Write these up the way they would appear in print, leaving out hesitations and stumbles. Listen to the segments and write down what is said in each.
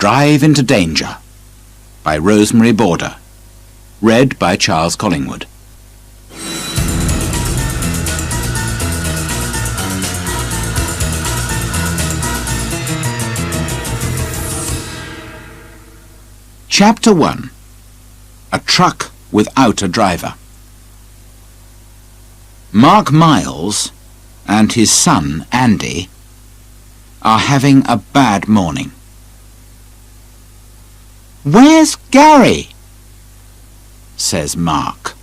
Drive into Danger by Rosemary Border. Read by Charles Collingwood. Chapter 1. A Truck Without a Driver. Mark Miles and his son Andy are having a bad morning. "Where's Gary?" says Mark.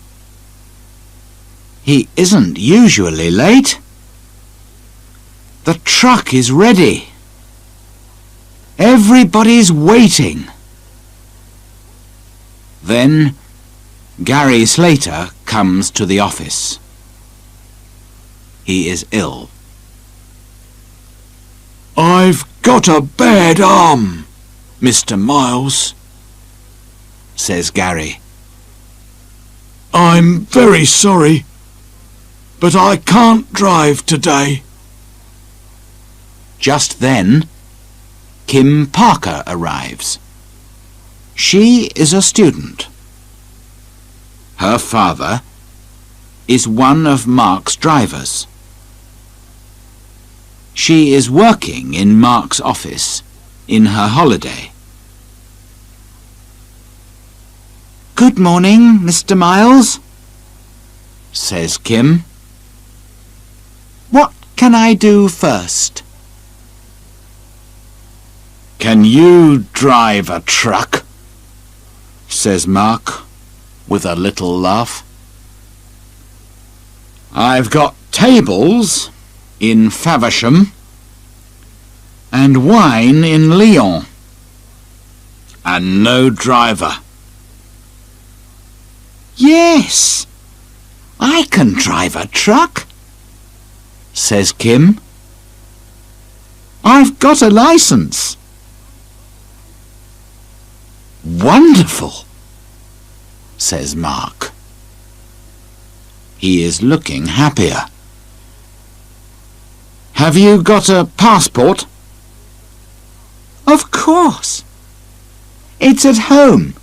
"He isn't usually late. The truck is ready. Everybody's waiting." Then Gary Slater comes to the office. He is ill. "I've got a bad arm, Mr. Miles," says Gary. "I'm very sorry, but I can't drive today." Just then, Kim Parker arrives. She is a student. Her father is one of Mark's drivers. She is working in Mark's office in her holiday. "Good morning, Mr. Miles," says Kim. "What can I do first?" "Can you drive a truck?" says Mark with a little laugh. "I've got tables in Faversham and wine in Lyon, and no driver." "Yes, I can drive a truck," says Kim. "I've got a license." "Wonderful," says Mark. He is looking happier. "Have you got a passport?" "Of course. It's at home."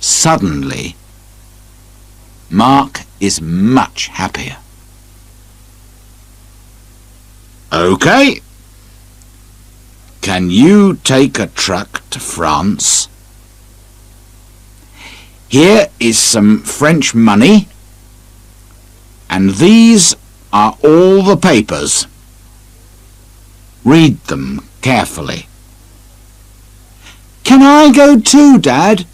Suddenly, Mark is much happier. "OK. Can you take a truck to France?" "Here is some French money, and these are all the papers. Read them carefully." "Can I go too, Dad?"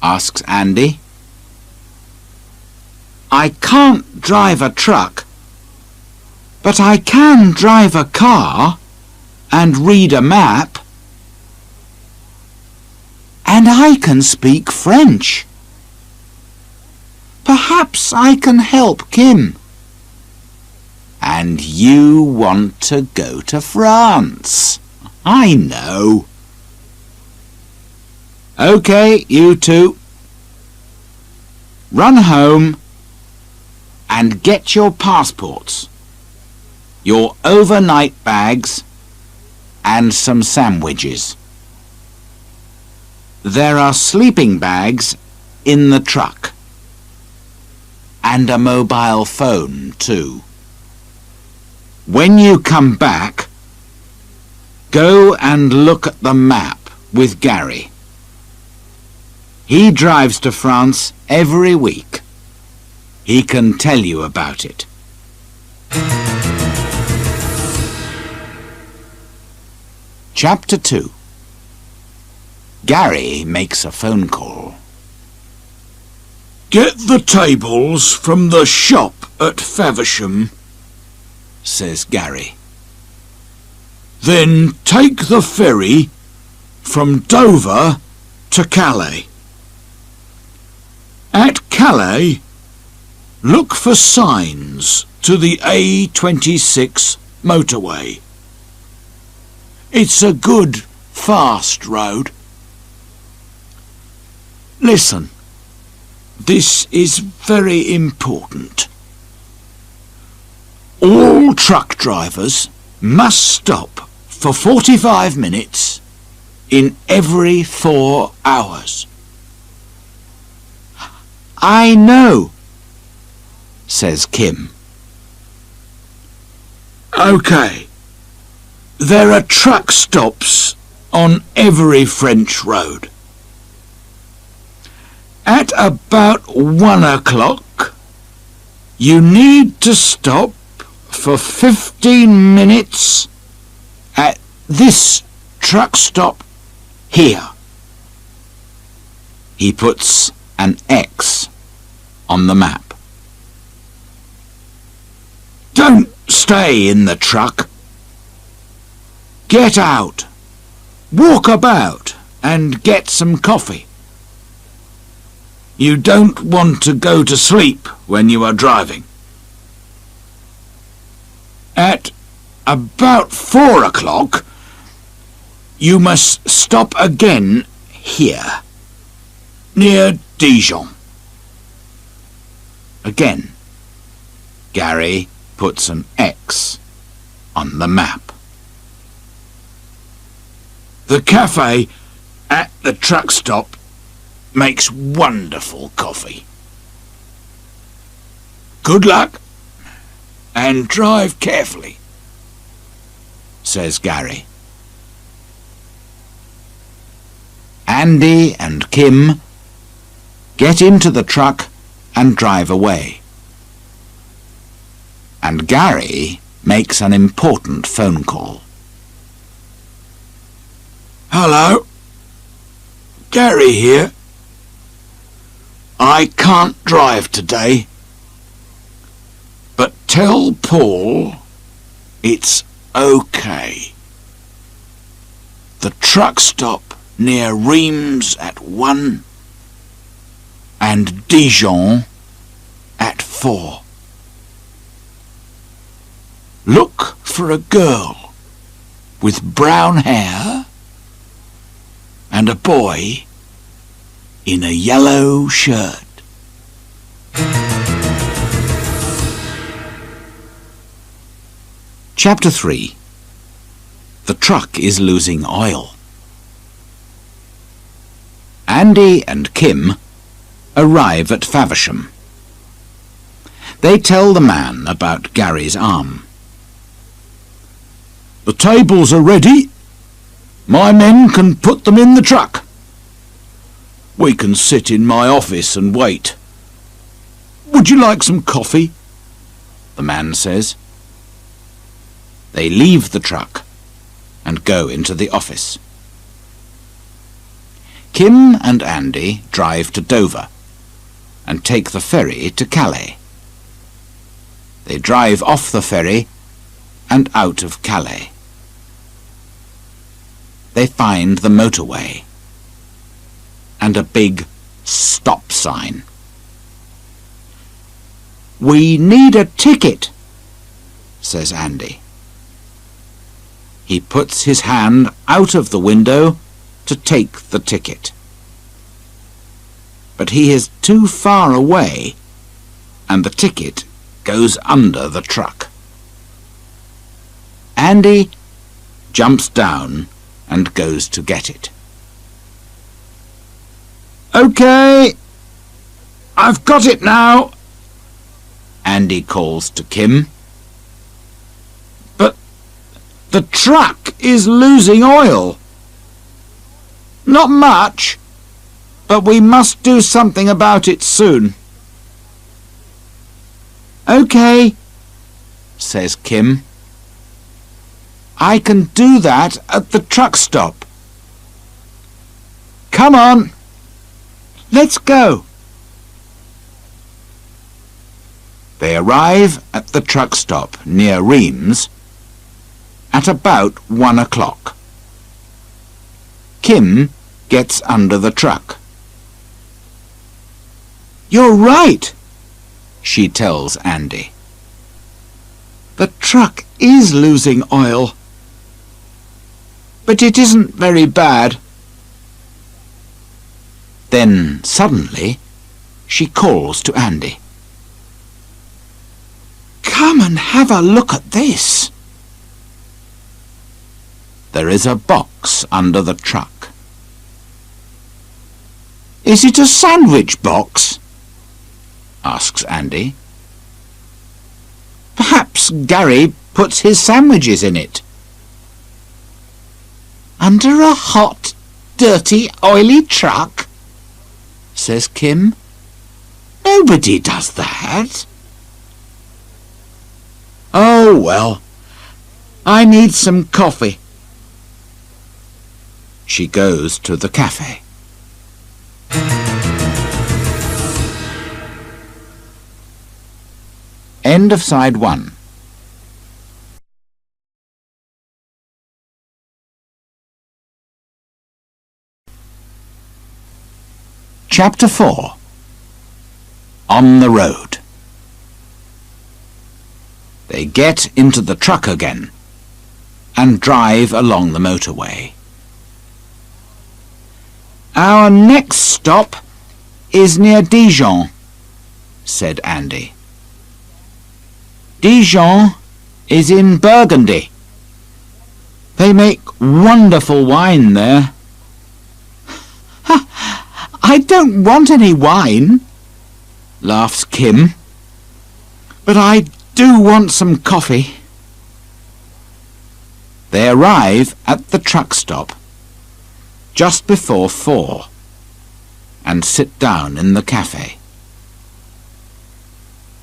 asks Andy. "I can't drive a truck, but I can drive a car and read a map. And I can speak French. Perhaps I can help Kim." "And you want to go to France? I know." "OK, you two. Run home and get your passports, your overnight bags, and some sandwiches. There are sleeping bags in the truck, and a mobile phone too. When you come back, go and look at the map with Gary. He drives to France every week. He can tell you about it." Chapter 2. Gary makes a phone call. "Get the tables from the shop at Faversham," says Gary. "Then take the ferry from Dover to Calais. At Calais, look for signs to the A26 motorway. It's a good, fast road. Listen, this is very important. All truck drivers must stop for 45 minutes in every 4 hours. I know, says Kim. OK. There are truck stops on every French road. At about 1 o'clock, you need to stop for 15 minutes at this truck stop here. He puts an X on the map. Don't stay in the truck. Get out, walk about and get some coffee. You don't want to go to sleep when you are driving. At about 4 o'clock, you must stop again here, near Dijon. Again, Gary puts an X on the map. The cafe at the truck stop makes wonderful coffee. Good luck and drive carefully, says Gary. Andy and Kim get into the truck and drive away. And Gary makes an important phone call. Hello, Gary here. I can't drive today, but tell Paul it's OK. The truck stop near Reims at 1 and Dijon at 4. Look for a girl with brown hair and a boy in a yellow shirt. Chapter 3. The truck is losing oil. Andy and Kim arrive at Faversham. They tell the man about Gary's arm. The tables are ready. My men can put them in the truck. We can sit in my office and wait. Would you like some coffee? The man says. They leave the truck and go into the office. Kim and Andy drive to Dover and take the ferry to Calais. They drive off the ferry and out of Calais. They find the motorway and a big stop sign. We need a ticket, says Andy. He puts his hand out of the window to take the ticket. But he is too far away and the ticket goes under the truck. Andy jumps down and goes to get it. OK, I've got it now, Andy calls to Kim. But the truck is losing oil. Not much, but we must do something about it soon. OK, says Kim. I can do that at the truck stop. Come on, let's go. They arrive at the truck stop near Reims at about 1 o'clock. Kim gets under the truck. You're right, she tells Andy. The truck is losing oil, but it isn't very bad. Then suddenly she calls to Andy. Come and have a look at this. there is a box under the truck. "Is it a sandwich box?" asks Andy. "Perhaps Gary puts his sandwiches in it." "Under a hot, dirty, oily truck?" says Kim. "Nobody does that." "Oh, well, I need some coffee." She goes to the cafe. End of side 1. Chapter 4. On the road. They get into the truck again and drive along the motorway. "Our next stop is near Dijon," said Andy. "Dijon is in Burgundy. They make wonderful wine there." "I don't want any wine," laughs Kim, "but I do want some coffee." They arrive at the truck stop just before 4 and sit down in the cafe.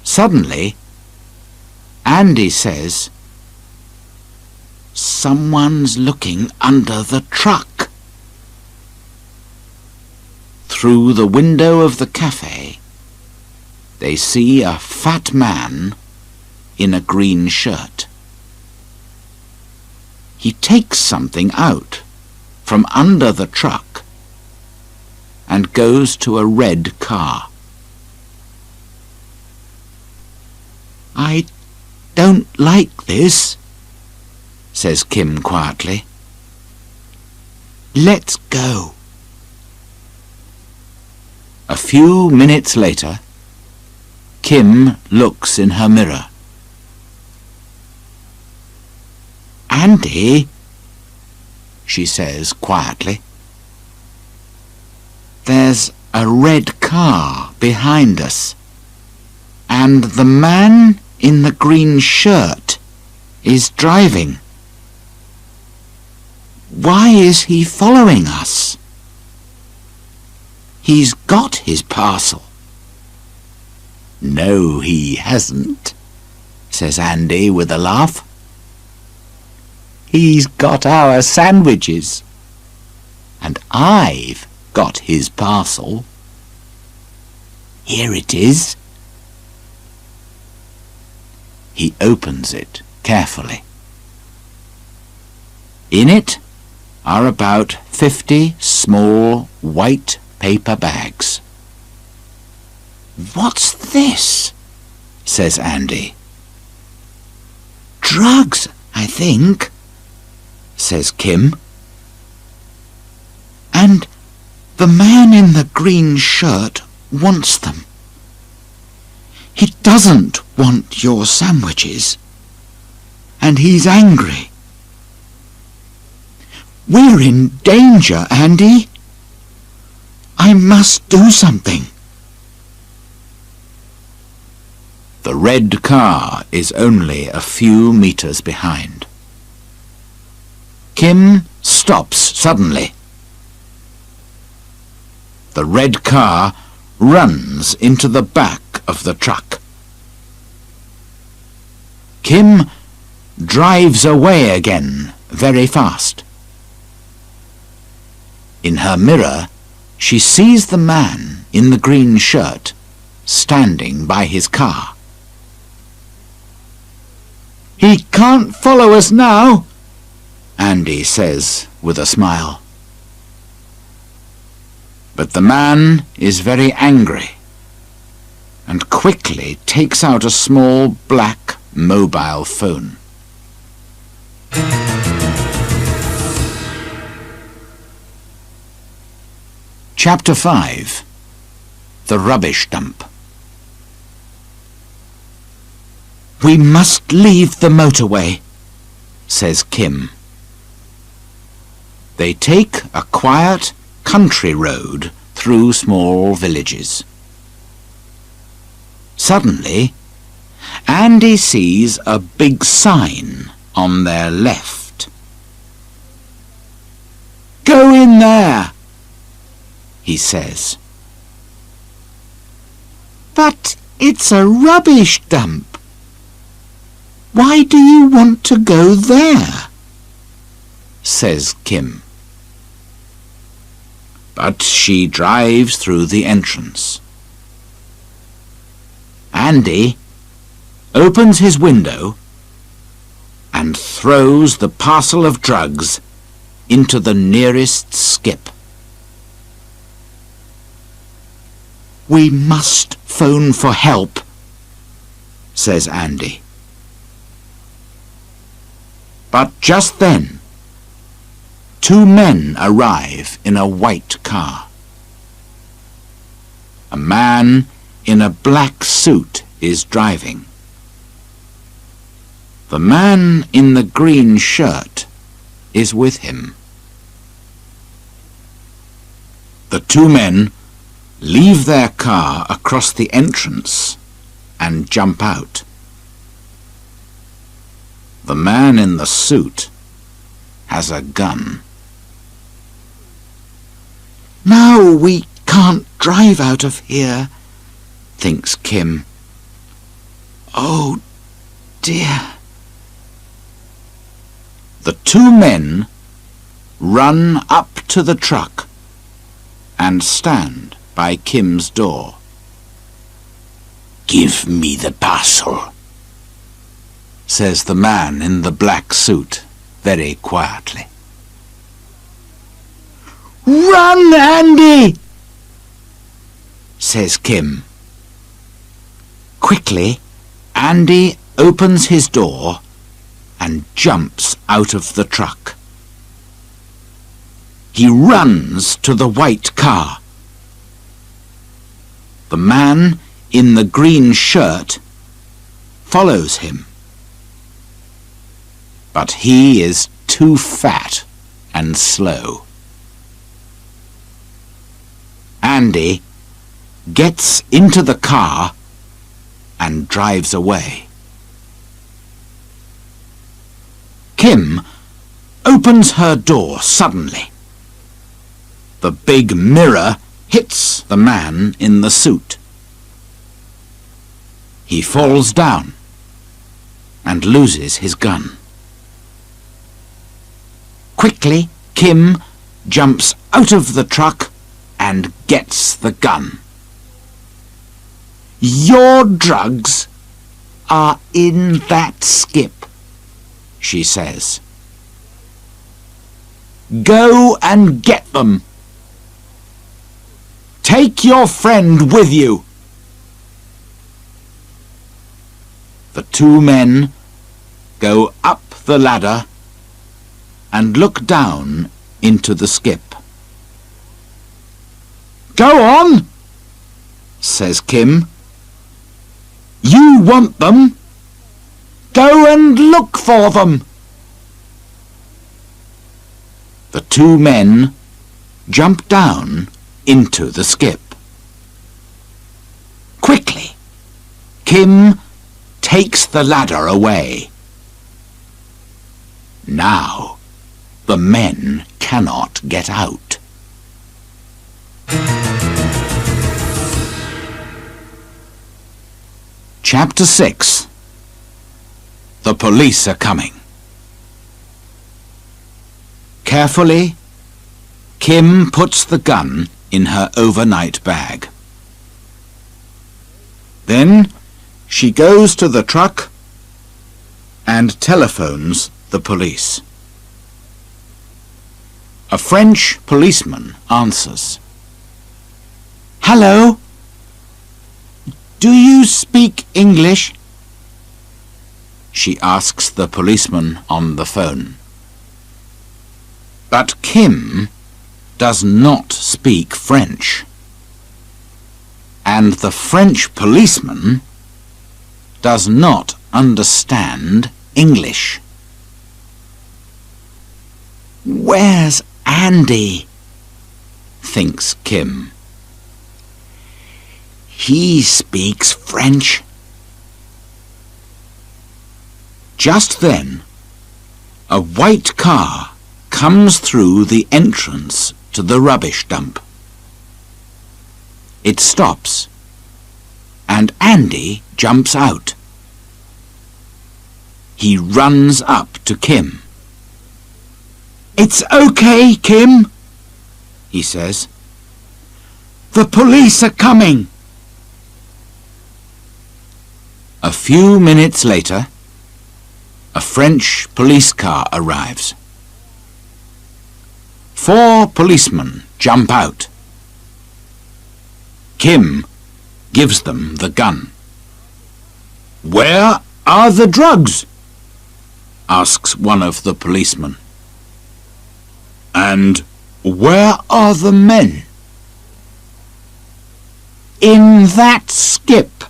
Suddenly, Andy says, "Someone's looking under the truck." Through the window of the cafe, they see a fat man in a green shirt. He takes something out from under the truck and goes to a red car. "I don't like this," says Kim quietly. "Let's go." A few minutes later, Kim looks in her mirror. "Andy," she says quietly, "there's a red car behind us, and the man in the green shirt is driving. Why is he following us? He's got his parcel." "No, he hasn't," says Andy with a laugh. "He's got our sandwiches, and I've got his parcel. Here it is." He opens it carefully. In it are about 50 small white paper bags. "What's this?" says Andy. "Drugs, I think," says Kim. "And the man in the green shirt wants them. He doesn't want your sandwiches, and he's angry. We're in danger, Andy. I must do something." The red car is only a few meters behind. Kim stops suddenly. The red car runs into the back of the truck. Kim drives away again very fast. In her mirror, she sees the man in the green shirt standing by his car. "He can't follow us now," Andy says with a smile. But the man is very angry and quickly takes out a small black mobile phone. Chapter 5. The Rubbish Dump. "We must leave the motorway," says Kim. They take a quiet country road through small villages. Suddenly, Andy sees a big sign on their left. "Go in there," he says. "But it's a rubbish dump. Why do you want to go there?" says Kim. But she drives through the entrance. Andy opens his window and throws the parcel of drugs into the nearest skip. "We must phone for help," says Andy. But just then, two men arrive in a white car. A man in a black suit is driving. The man in the green shirt is with him. The two men leave their car across the entrance and jump out. The man in the suit has a gun. "Now we can't drive out of here," thinks Kim. "Oh dear." The two men run up to the truck and stand by Kim's door. "Give me the parcel," says the man in the black suit very quietly. "Run, Andy!" says Kim. Quickly, Andy opens his door and jumps out of the truck. He runs to the white car. The man in the green shirt follows him. But he is too fat and slow. Andy gets into the car and drives away. Kim opens her door suddenly. The big mirror hits the man in the suit. He falls down and loses his gun. Quickly, Kim jumps out of the truck and gets the gun. "Your drugs are in that skip," she says. "Go and get them. Take your friend with you." The two men go up the ladder and look down into the skip. "Go on," says Kim. "You want them. Go and look for them." The two men jump down into the skip. Quickly, Kim takes the ladder away. Now, the men cannot get out. Chapter 6. The police are coming. Carefully, Kim puts the gun in her overnight bag. Then she goes to the truck and telephones the police. A French policeman answers. "Hello? Do you speak English?" she asks the policeman on the phone. But Kim does not speak French, and the French policeman does not understand English. "Where's Andy, thinks Kim. He speaks French. Just then, a white car comes through the entrance to the rubbish dump. It stops, and Andy jumps out. He runs up to Kim. "It's okay, Kim," he says. "The police are coming." A few minutes later, a French police car arrives. 4 policemen jump out. Kim gives them the gun. "Where are the drugs?" asks one of the policemen. "And where are the men?" "In that skip,"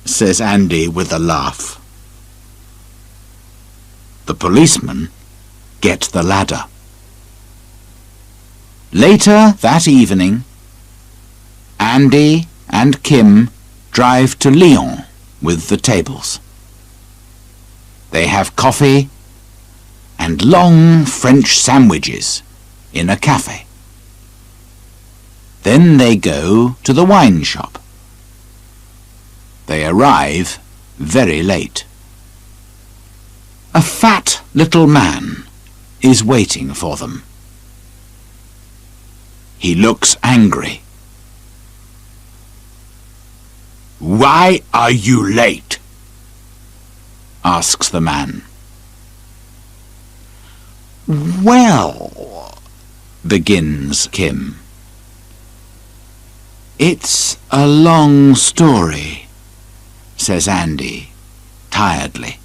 says Andy with a laugh. The policemen get the ladder. Later that evening, Andy and Kim drive to Lyon with the tables. They have coffee and long French sandwiches in a cafe. Then they go to the wine shop. They arrive very late. A fat little man is waiting for them. He looks angry. "Why are you late?" asks the man. "Well," begins Kim. "It's a long story," says Andy, tiredly.